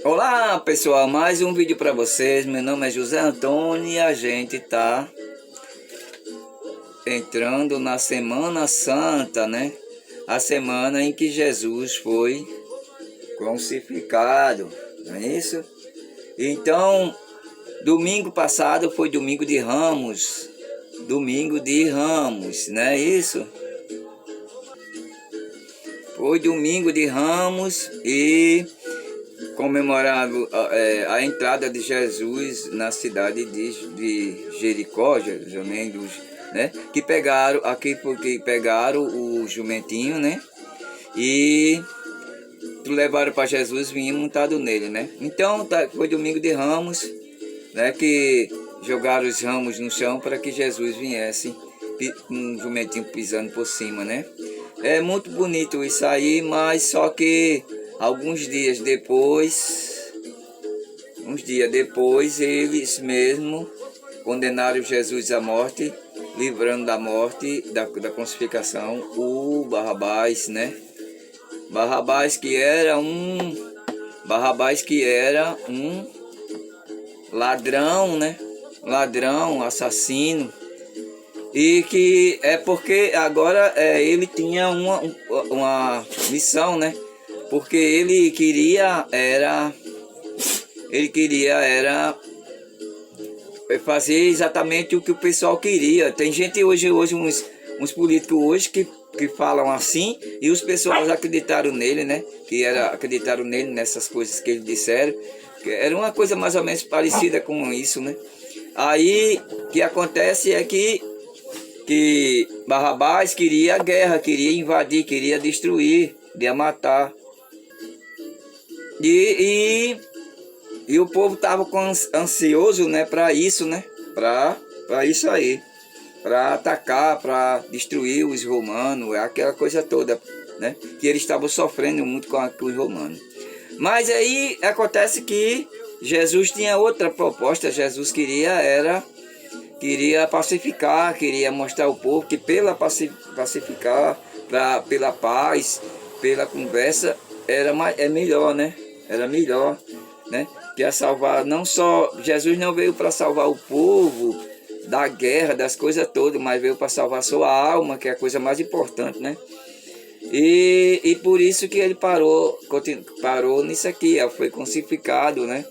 Olá pessoal, mais um vídeo para vocês. Meu nome é José Antônio e a gente tá entrando na Semana Santa, né? A semana em que Jesus foi crucificado, não é isso? Então, domingo passado foi domingo de Ramos, não é isso? Foi domingo de Ramos e comemorado a entrada de Jesus na cidade de Jericó, né? Que pegaram aqui porque pegaram o jumentinho, né? E levaram para Jesus, vinha montado nele, né? Então foi domingo de Ramos, né? Que jogaram os ramos no chão para que Jesus viesse com um jumentinho pisando por cima, né? É muito bonito isso aí, mas só que alguns dias depois, eles mesmo condenaram Jesus à morte, livrando da morte, da crucificação, o Barrabás, né? Barrabás que era um ladrão, né? Ladrão, assassino. E que é porque agora ele tinha uma missão, né? Porque ele queria fazer exatamente o que o pessoal queria. Tem gente hoje uns políticos hoje que falam assim e os pessoas acreditaram nele, né? Acreditaram nele nessas coisas que ele disseram. Que era uma coisa mais ou menos parecida com isso, né? Aí o que acontece é que Barrabás queria a guerra, queria invadir, queria destruir, queria matar. E o povo estava ansioso, né, para isso, né? Para isso aí, para atacar, para destruir os romanos, aquela coisa toda, né? Que eles estavam sofrendo muito com os romanos. Mas aí acontece que Jesus tinha outra proposta. Jesus queria pacificar, queria mostrar ao povo que pacificar, pela paz, pela conversa, é melhor, né? Era melhor, né? Que ia salvar, não só, Jesus não veio para salvar o povo da guerra, das coisas todas, mas veio para salvar a sua alma, que é a coisa mais importante, né? E por isso que ele parou nisso aqui, foi crucificado, né?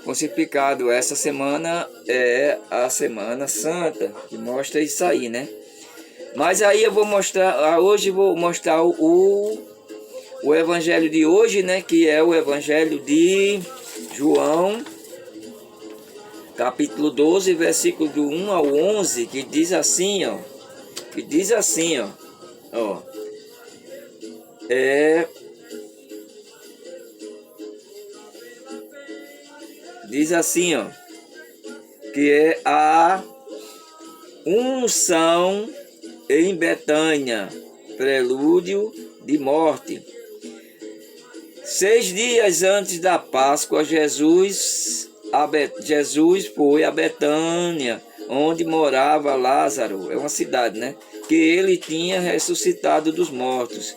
Crucificado. Essa semana é a Semana Santa, que mostra isso aí, né? Mas aí eu vou mostrar, hoje vou mostrar o evangelho de hoje, né? Que é o evangelho de João, capítulo 12, versículo do 1 ao 11, que diz assim, ó. Ó. Diz assim, ó. Que é a unção em Betânia, prelúdio de morte. 6 dias antes da Páscoa, Jesus foi a Betânia, onde morava Lázaro, é uma cidade, né? Que ele tinha ressuscitado dos mortos.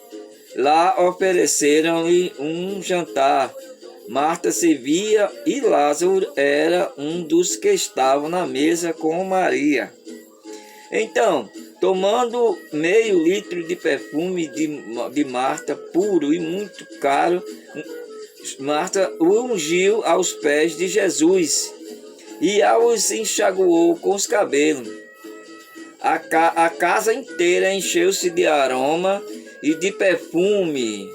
Lá ofereceram-lhe um jantar. Marta servia e Lázaro era um dos que estavam na mesa com Maria. Então, tomando meio litro de perfume de Marta, puro e muito caro, Marta o ungiu aos pés de Jesus e os enxaguou com os cabelos. A casa inteira encheu-se de aroma e de perfume.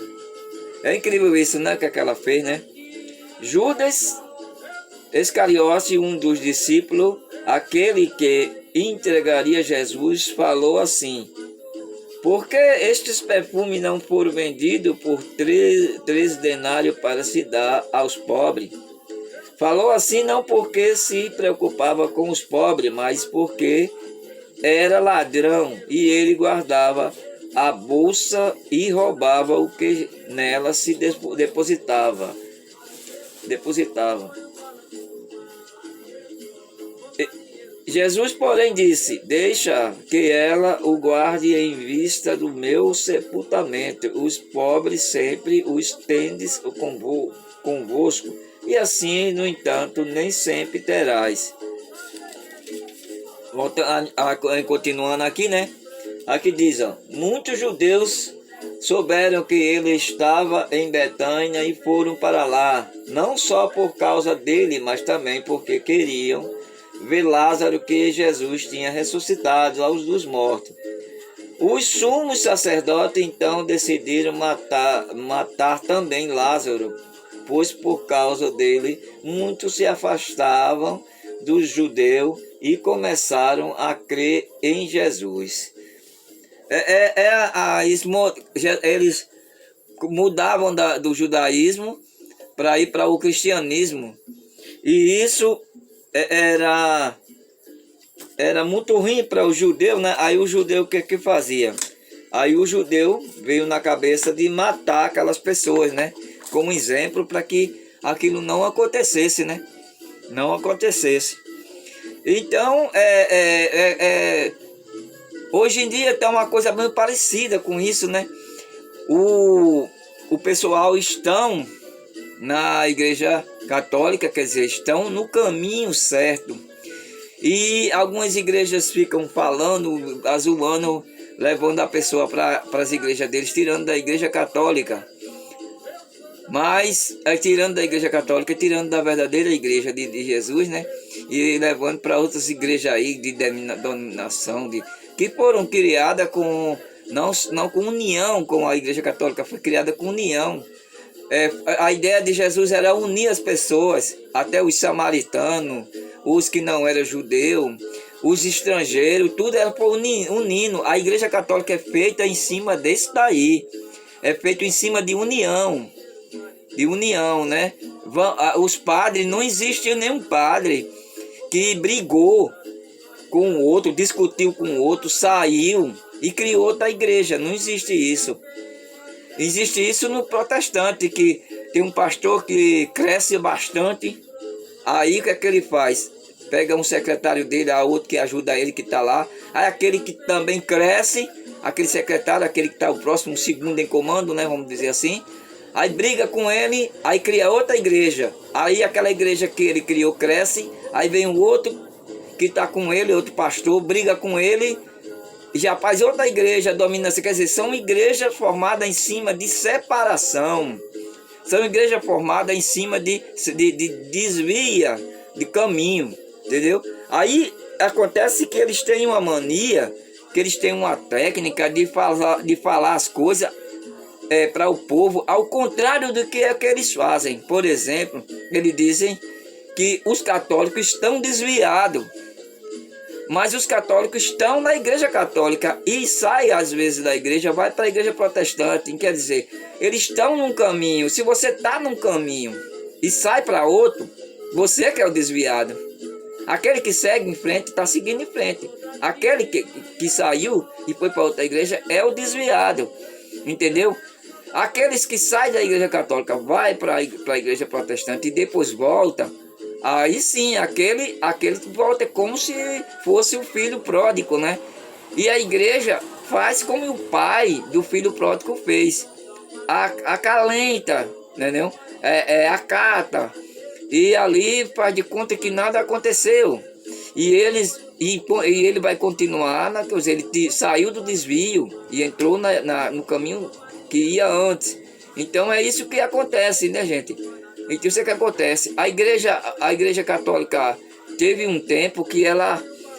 É incrível isso, né, que ela fez, né? Judas Iscariote, um dos discípulos, aquele que entregaria Jesus, falou assim: por que estes perfumes não foram vendidos por 3 denários para se dar aos pobres? Falou assim não porque se preocupava com os pobres, mas porque era ladrão e ele guardava a bolsa e roubava o que nela se depositava. Jesus, porém, disse: deixa que ela o guarde em vista do meu sepultamento. Os pobres sempre os tendes convosco, e assim, no entanto, nem sempre terás. Continuando aqui, né? Aqui diz, ó, muitos judeus souberam que ele estava em Betânia e foram para lá, não só por causa dele, mas também porque queriam ver Lázaro, que Jesus tinha ressuscitado aos dos mortos. Os sumos sacerdotes então decidiram matar também Lázaro, pois por causa dele muitos se afastavam dos judeus e começaram a crer em Jesus. Eles mudavam do judaísmo para ir para o cristianismo, e isso era muito ruim para o judeu, né? Aí o judeu o que fazia? Aí o judeu veio na cabeça de matar aquelas pessoas, né? Como exemplo para que aquilo não acontecesse, né? Não acontecesse. Então, hoje em dia está uma coisa bem parecida com isso, né? O pessoal estão na igreja católica, quer dizer, estão no caminho certo. E algumas igrejas ficam falando, azulando, levando a pessoa para as igrejas deles, tirando da igreja católica. Mas, tirando da igreja católica, tirando da verdadeira igreja de Jesus, né? E levando para outras igrejas aí de denominação, que foram criadas com, não com união com a igreja católica, foi criada com união. A ideia de Jesus era unir as pessoas, até os samaritanos, os que não eram judeus, os estrangeiros, tudo era para unindo. A igreja católica é feita em cima desse daí, é feito em cima de união, né? Os padres, não existe nenhum padre que brigou com o outro, discutiu com o outro, saiu e criou outra igreja. Não existe isso. Existe isso no protestante, que tem um pastor que cresce bastante. Aí o que é que ele faz? Pega um secretário dele, a outro que ajuda ele, que está lá. Aí aquele que também cresce, aquele secretário, aquele que está o próximo, segundo em comando, né, vamos dizer assim. Aí briga com ele, aí cria outra igreja. Aí aquela igreja que ele criou cresce, aí vem um outro que está com ele, outro pastor, briga com ele, já faz outra igreja dominância. Quer dizer, são igrejas formadas em cima de separação. São igrejas formadas em cima de desvia de caminho, entendeu? Aí acontece que eles têm uma mania, que eles têm uma técnica de falar as coisas para o povo, ao contrário do que é que eles fazem. Por exemplo, eles dizem que os católicos estão desviados, mas os católicos estão na igreja católica e saem às vezes da igreja, vai para a igreja protestante. Quer dizer, eles estão num caminho. Se você está num caminho e sai para outro, você que é o desviado. Aquele que segue em frente está seguindo em frente. Aquele que saiu e foi para outra igreja é o desviado, entendeu? Aqueles que saem da igreja católica, vai para a igreja protestante e depois volta, aí sim, aquele que volta é como se fosse o filho pródigo, né? E a igreja faz como o pai do filho pródigo fez. Acalenta, entendeu? Acata. E ali faz de conta que nada aconteceu. E ele vai continuar, ele saiu do desvio e entrou no caminho que ia antes. Então é isso que acontece, né, gente? Então isso é que acontece. A igreja católica teve um tempo que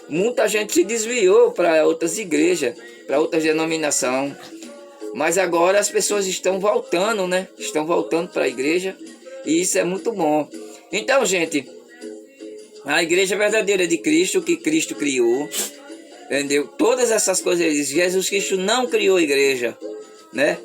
muita gente se desviou para outras igrejas, para outras denominações. Mas agora as pessoas estão voltando, né? Estão voltando para a igreja, e isso é muito bom. Então, gente, a igreja verdadeira de Cristo, que Cristo criou, entendeu? Todas essas coisas, Jesus Cristo não criou a igreja, né?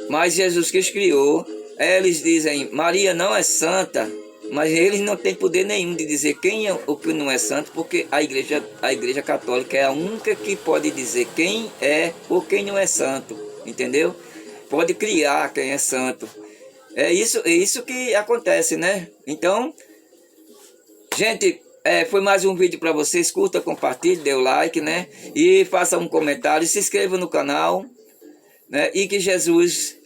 Mas Jesus Cristo criou. Eles dizem, Maria não é santa, mas eles não têm poder nenhum de dizer quem é ou quem não é santo, porque a igreja católica é a única que pode dizer quem é ou quem não é santo, entendeu? Pode criar quem é santo. É isso que acontece, né? Então, gente, Foi mais um vídeo para vocês. Curta, compartilhe, dê o like, né? E faça um comentário, se inscreva no canal, né? E que Jesus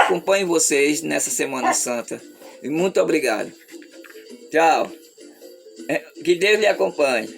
acompanhe vocês nessa Semana Santa. E muito obrigado. Tchau. Que Deus lhe acompanhe.